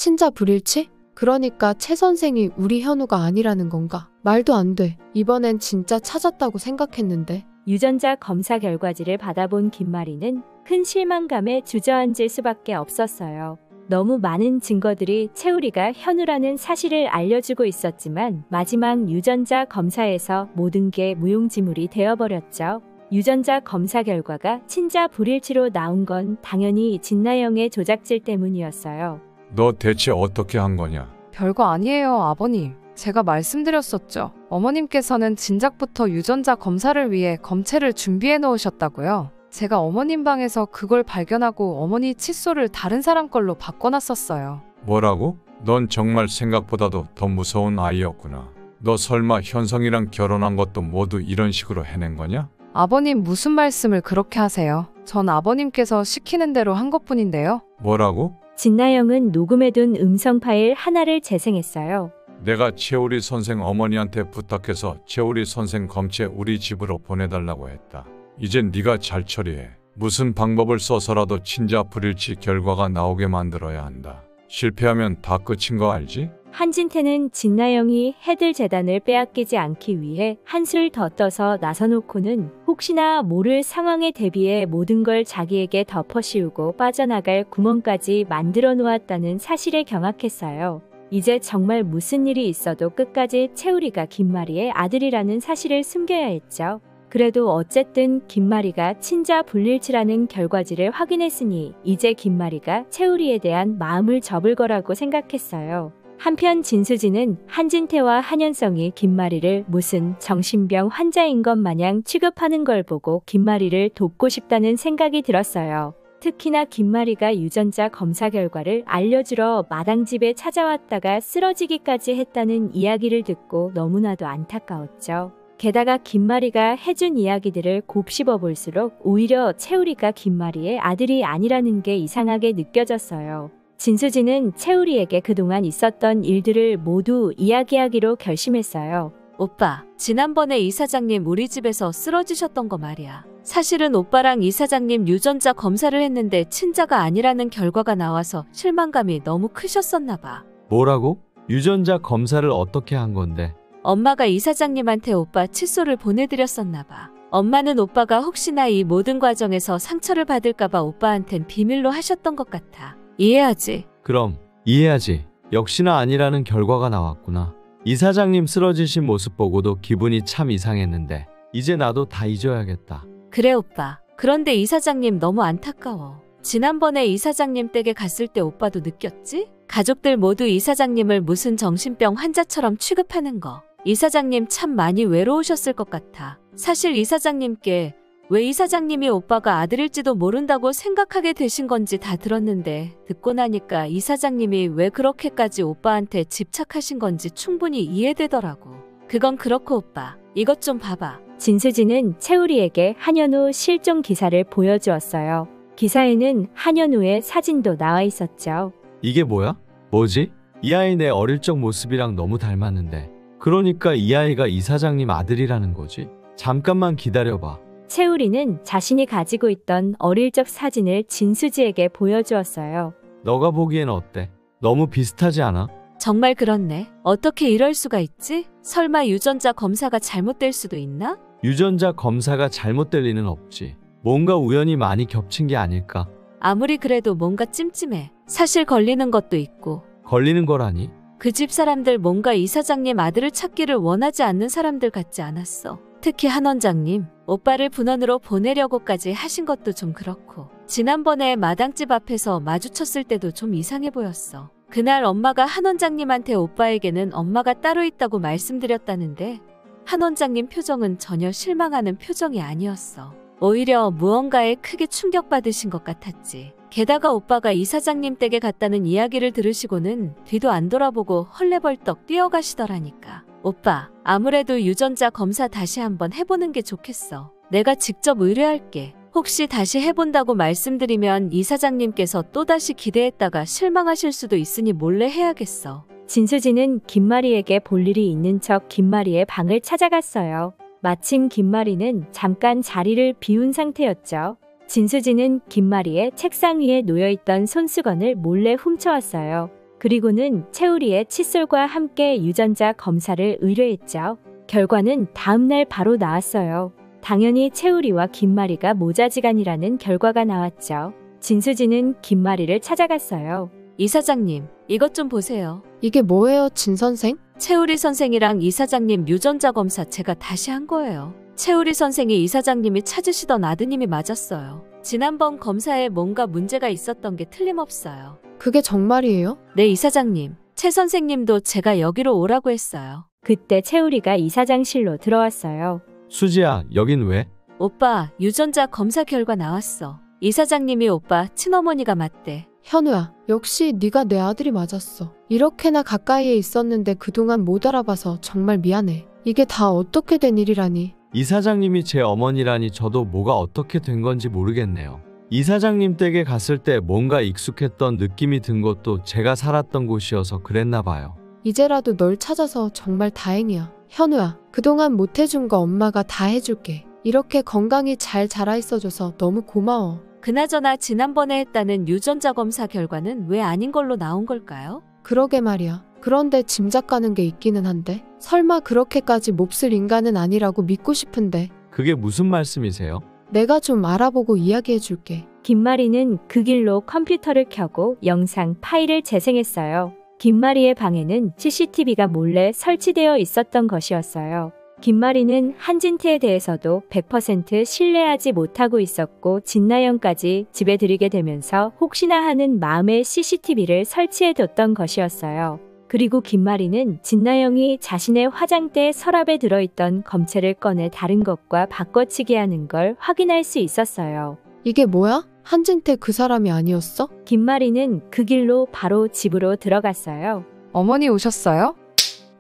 친자 불일치? 그러니까 최 선생이 우리 현우가 아니라는 건가? 말도 안 돼. 이번엔 진짜 찾았다고 생각했는데. 유전자 검사 결과지를 받아본 김마리는 큰 실망감에 주저앉을 수밖에 없었어요. 너무 많은 증거들이 채우리가 현우라는 사실을 알려주고 있었지만 마지막 유전자 검사에서 모든 게 무용지물이 되어버렸죠. 유전자 검사 결과가 친자 불일치로 나온 건 당연히 진나영의 조작질 때문이었어요. 너 대체 어떻게 한 거냐? 별거 아니에요, 아버님. 제가 말씀드렸었죠. 어머님께서는 진작부터 유전자 검사를 위해 검체를 준비해 놓으셨다고요. 제가 어머님 방에서 그걸 발견하고 어머니 칫솔을 다른 사람 걸로 바꿔놨었어요. 뭐라고? 넌 정말 생각보다도 더 무서운 아이였구나. 너 설마 현성이랑 결혼한 것도 모두 이런 식으로 해낸 거냐? 아버님 무슨 말씀을 그렇게 하세요? 전 아버님께서 시키는 대로 한 것뿐인데요. 뭐라고? 진나영은 녹음해둔 음성 파일 하나를 재생했어요. 내가 최우리 선생 어머니한테 부탁해서 최우리 선생 검체 우리 집으로 보내달라고 했다. 이젠 네가 잘 처리해. 무슨 방법을 써서라도 친자 불일치 결과가 나오게 만들어야 한다. 실패하면 다 끝인 거 알지? 한진태는 진나영이 해들 재단을 빼앗기지 않기 위해 한술 더 떠서 나서놓고는 혹시나 모를 상황에 대비해 모든 걸 자기에게 덮어씌우고 빠져나갈 구멍까지 만들어 놓았다는 사실에 경악했어요. 이제 정말 무슨 일이 있어도 끝까지 채우리가 김마리의 아들이라는 사실을 숨겨야 했죠. 그래도 어쨌든 김마리가 친자 불일치라는 결과지를 확인했으니 이제 김마리가 채우리에 대한 마음을 접을 거라고 생각했어요. 한편 진수진은 한진태와 한현성이 김마리를 무슨 정신병 환자인 것 마냥 취급하는 걸 보고 김마리를 돕고 싶다는 생각이 들었어요. 특히나 김마리가 유전자 검사 결과를 알려주러 마당집에 찾아왔다가 쓰러지기까지 했다는 이야기를 듣고 너무나도 안타까웠죠. 게다가 김마리가 해준 이야기들을 곱씹어 볼수록 오히려 채우리가 김마리의 아들이 아니라는 게 이상하게 느껴졌어요. 진수진은 채우리에게 그동안 있었던 일들을 모두 이야기하기로 결심했어요. 오빠, 지난번에 이사장님 우리 집에서 쓰러지셨던 거 말이야. 사실은 오빠랑 이사장님 유전자 검사를 했는데 친자가 아니라는 결과가 나와서 실망감이 너무 크셨었나 봐. 뭐라고? 유전자 검사를 어떻게 한 건데? 엄마가 이사장님한테 오빠 칫솔을 보내드렸었나 봐. 엄마는 오빠가 혹시나 이 모든 과정에서 상처를 받을까봐 오빠한텐 비밀로 하셨던 것 같아. 이해하지? 그럼 이해하지. 역시나 아니라는 결과가 나왔구나. 이사장님 쓰러지신 모습 보고도 기분이 참 이상했는데 이제 나도 다 잊어야겠다. 그래 오빠. 그런데 이사장님 너무 안타까워. 지난번에 이사장님 댁에 갔을 때 오빠도 느꼈지? 가족들 모두 이사장님을 무슨 정신병 환자처럼 취급하는 거. 이사장님 참 많이 외로우셨을 것 같아. 사실 이사장님께 왜 이사장님이 오빠가 아들일지도 모른다고 생각하게 되신 건지 다 들었는데 듣고 나니까 이사장님이 왜 그렇게까지 오빠한테 집착하신 건지 충분히 이해되더라고. 그건 그렇고 오빠, 이것 좀 봐봐. 진수진은 채우리에게 한현우 실종 기사를 보여주었어요. 기사에는 한현우의 사진도 나와 있었죠. 이게 뭐야? 뭐지? 이 아이 내 어릴 적 모습이랑 너무 닮았는데. 그러니까 이 아이가 이사장님 아들이라는 거지? 잠깐만 기다려봐. 채우리는 자신이 가지고 있던 어릴 적 사진을 진수지에게 보여주었어요. 너가 보기엔 어때? 너무 비슷하지 않아? 정말 그렇네. 어떻게 이럴 수가 있지? 설마 유전자 검사가 잘못될 수도 있나? 유전자 검사가 잘못될 리는 없지. 뭔가 우연히 많이 겹친 게 아닐까? 아무리 그래도 뭔가 찜찜해. 사실 걸리는 것도 있고. 걸리는 거라니? 그 집 사람들 뭔가 이사장님 아들을 찾기를 원하지 않는 사람들 같지 않았어. 특히 한 원장님, 오빠를 분원으로 보내려고까지 하신 것도 좀 그렇고. 지난번에 마당집 앞에서 마주쳤을 때도 좀 이상해 보였어. 그날 엄마가 한 원장님한테 오빠에게는 엄마가 따로 있다고 말씀드렸다는데 한 원장님 표정은 전혀 실망하는 표정이 아니었어. 오히려 무언가에 크게 충격받으신 것 같았지. 게다가 오빠가 이사장님 댁에 갔다는 이야기를 들으시고는 뒤도 안 돌아보고 헐레벌떡 뛰어가시더라니까. 오빠, 아무래도 유전자 검사 다시 한번 해보는 게 좋겠어. 내가 직접 의뢰할게. 혹시 다시 해본다고 말씀드리면 이사장님께서 또다시 기대했다가 실망하실 수도 있으니 몰래 해야겠어. 진수진은 김마리에게 볼 일이 있는 척 김마리의 방을 찾아갔어요. 마침 김마리는 잠깐 자리를 비운 상태였죠. 진수진은 김마리의 책상 위에 놓여있던 손수건을 몰래 훔쳐왔어요. 그리고는 채우리의 칫솔과 함께 유전자 검사를 의뢰했죠. 결과는 다음날 바로 나왔어요. 당연히 채우리와 김마리가 모자지간이라는 결과가 나왔죠. 진수지는 김마리를 찾아갔어요. 이사장님, 이것 좀 보세요. 이게 뭐예요, 진 선생? 채우리 선생이랑 이사장님 유전자 검사 제가 다시 한 거예요. 채우리 선생이 이사장님이 찾으시던 아드님이 맞았어요. 지난번 검사에 뭔가 문제가 있었던 게 틀림없어요. 그게 정말이에요? 네, 이사장님. 채 선생님도 제가 여기로 오라고 했어요. 그때 채우리가 이사장실로 들어왔어요. 수지야, 여긴 왜? 오빠, 유전자 검사 결과 나왔어. 이사장님이 오빠 친어머니가 맞대. 현우야, 역시 네가 내 아들이 맞았어. 이렇게나 가까이에 있었는데 그동안 못 알아봐서 정말 미안해. 이게 다 어떻게 된 일이라니. 이사장님이 제 어머니라니 저도 뭐가 어떻게 된 건지 모르겠네요. 이사장님 댁에 갔을 때 뭔가 익숙했던 느낌이 든 것도 제가 살았던 곳이어서 그랬나 봐요. 이제라도 널 찾아서 정말 다행이야. 현우야, 그동안 못 해준 거 엄마가 다 해줄게. 이렇게 건강히 잘 자라 있어줘서 너무 고마워. 그나저나 지난번에 했다는 유전자 검사 결과는 왜 아닌 걸로 나온 걸까요? 그러게 말이야. 그런데 짐작 가는 게 있기는 한데 설마 그렇게까지 몹쓸 인간은 아니라고 믿고 싶은데 그게 무슨 말씀이세요? 내가 좀 알아보고 이야기해줄게. 김마리는 그 길로 컴퓨터를 켜고 영상 파일을 재생했어요. 김마리의 방에는 CCTV가 몰래 설치되어 있었던 것이었어요. 김마리는 한진태에 대해서도 100% 신뢰하지 못하고 있었고 진나영까지 집에 들이게 되면서 혹시나 하는 마음에 CCTV를 설치해뒀던 것이었어요. 그리고 김마리는 진나영이 자신의 화장대 서랍에 들어있던 검체를 꺼내 다른 것과 바꿔치기 하는 걸 확인할 수 있었어요. 이게 뭐야? 한진태 그 사람이 아니었어? 김마리는 그 길로 바로 집으로 들어갔어요. 어머니 오셨어요?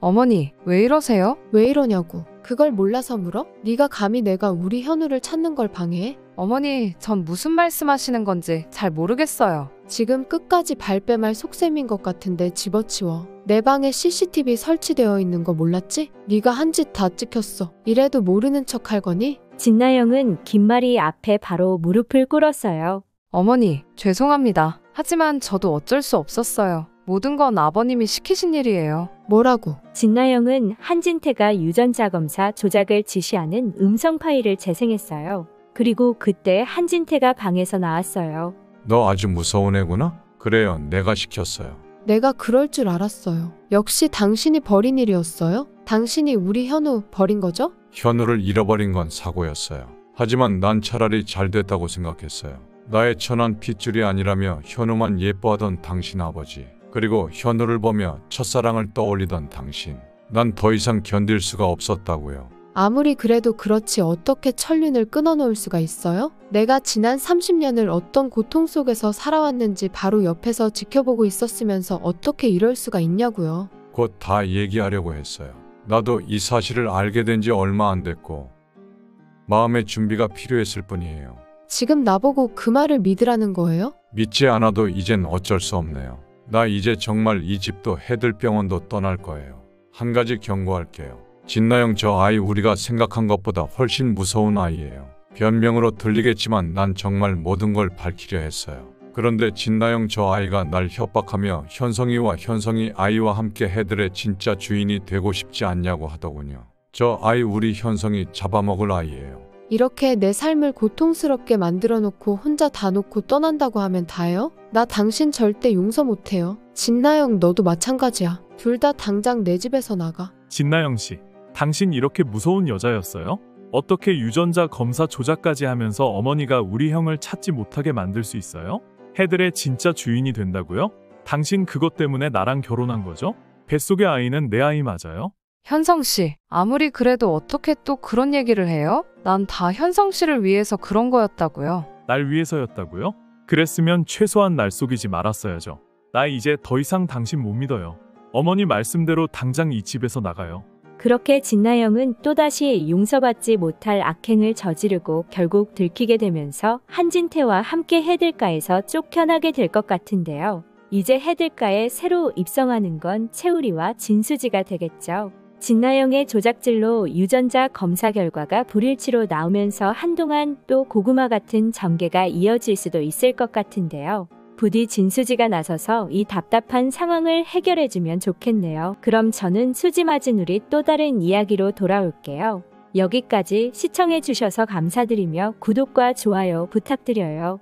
어머니, 왜 이러세요? 왜 이러냐고. 그걸 몰라서 물어? 네가 감히 내가 우리 현우를 찾는 걸 방해해? 어머니, 전 무슨 말씀하시는 건지 잘 모르겠어요. 지금 끝까지 발뺌할 속셈인 것 같은데 집어치워. 내 방에 CCTV 설치되어 있는 거 몰랐지? 네가 한 짓 다 찍혔어. 이래도 모르는 척 할 거니? 진나영은 김마리 앞에 바로 무릎을 꿇었어요. 어머니, 죄송합니다. 하지만 저도 어쩔 수 없었어요. 모든 건 아버님이 시키신 일이에요. 뭐라고? 진나영은 한진태가 유전자 검사 조작을 지시하는 음성 파일을 재생했어요. 그리고 그때 한진태가 방에서 나왔어요. 너 아주 무서운 애구나? 그래요, 내가 시켰어요. 내가 그럴 줄 알았어요. 역시 당신이 벌인 일이었어요? 당신이 우리 현우 버린 거죠? 현우를 잃어버린 건 사고였어요. 하지만 난 차라리 잘 됐다고 생각했어요. 나의 천한 핏줄이 아니라며 현우만 예뻐하던 당신 아버지, 그리고 현우를 보며 첫사랑을 떠올리던 당신. 난 더 이상 견딜 수가 없었다고요. 아무리 그래도 그렇지 어떻게 천륜을 끊어놓을 수가 있어요? 내가 지난 30년을 어떤 고통 속에서 살아왔는지 바로 옆에서 지켜보고 있었으면서 어떻게 이럴 수가 있냐고요. 곧 다 얘기하려고 했어요. 나도 이 사실을 알게 된 지 얼마 안 됐고 마음의 준비가 필요했을 뿐이에요. 지금 나보고 그 말을 믿으라는 거예요? 믿지 않아도 이젠 어쩔 수 없네요. 나 이제 정말 이 집도 해들병원도 떠날 거예요. 한 가지 경고할게요. 진나영 저 아이 우리가 생각한 것보다 훨씬 무서운 아이예요. 변명으로 들리겠지만 난 정말 모든 걸 밝히려 했어요. 그런데 진나영 저 아이가 날 협박하며 현성이와 현성이 아이와 함께 해들의 진짜 주인이 되고 싶지 않냐고 하더군요. 저 아이 우리 현성이 잡아먹을 아이예요. 이렇게 내 삶을 고통스럽게 만들어 놓고 혼자 다 놓고 떠난다고 하면 다예요? 나 당신 절대 용서 못해요. 진나영 너도 마찬가지야. 둘 다 당장 내 집에서 나가. 진나영 씨, 당신 이렇게 무서운 여자였어요? 어떻게 유전자 검사 조작까지 하면서 어머니가 우리 형을 찾지 못하게 만들 수 있어요? 해들의 진짜 주인이 된다고요? 당신 그것 때문에 나랑 결혼한 거죠? 뱃속의 아이는 내 아이 맞아요? 현성 씨, 아무리 그래도 어떻게 또 그런 얘기를 해요? 난 다 현성 씨를 위해서 그런 거였다고요. 날 위해서였다고요? 그랬으면 최소한 날 속이지 말았어야죠. 나 이제 더 이상 당신 못 믿어요. 어머니 말씀대로 당장 이 집에서 나가요. 그렇게 진나영은 또다시 용서받지 못할 악행을 저지르고 결국 들키게 되면서 한진태와 함께 해들가에서 쫓겨나게 될 것 같은데요. 이제 해들가에 새로 입성하는 건 채우리와 진수지가 되겠죠. 진나영의 조작질로 유전자 검사 결과가 불일치로 나오면서 한동안 또 고구마 같은 전개가 이어질 수도 있을 것 같은데요. 부디 진수지가 나서서 이 답답한 상황을 해결해주면 좋겠네요. 그럼 저는 수지마지누리 또 다른 이야기로 돌아올게요. 여기까지 시청해주셔서 감사드리며 구독과 좋아요 부탁드려요.